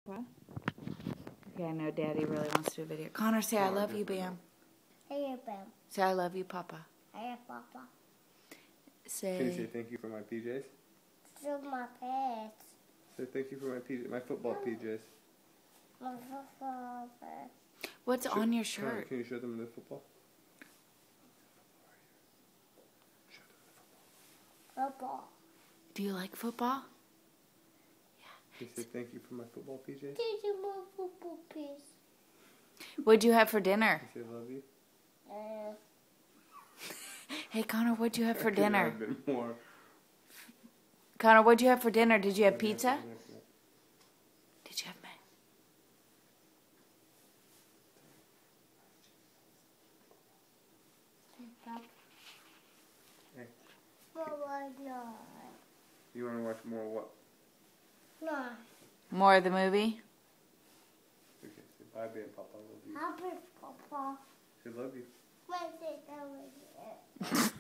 What? Okay, I know Daddy really wants to do a video. Connor, say I love you, Bam. Hey, Bam. Say I love you, Papa. Hey, Papa. Say. Can you say thank you for my PJs? To my pets. Say thank you for my PJs, my football PJs. My football pets. What's on your shirt? Can you show them the football? Football. Do you like football? Can you say thank you for my football PJs? Did you my football piece? What'd you have for dinner? Can you say love you? Hey, Connor, what'd you have for I could dinner? have been more. Connor, what'd you have for dinner? Did you have pizza? Did you have mac? Hey. No. You want to watch more what? No. More of the movie? Okay, say bye, Ben, Papa. I love you. Happy Papa. Say love you. Where's it going?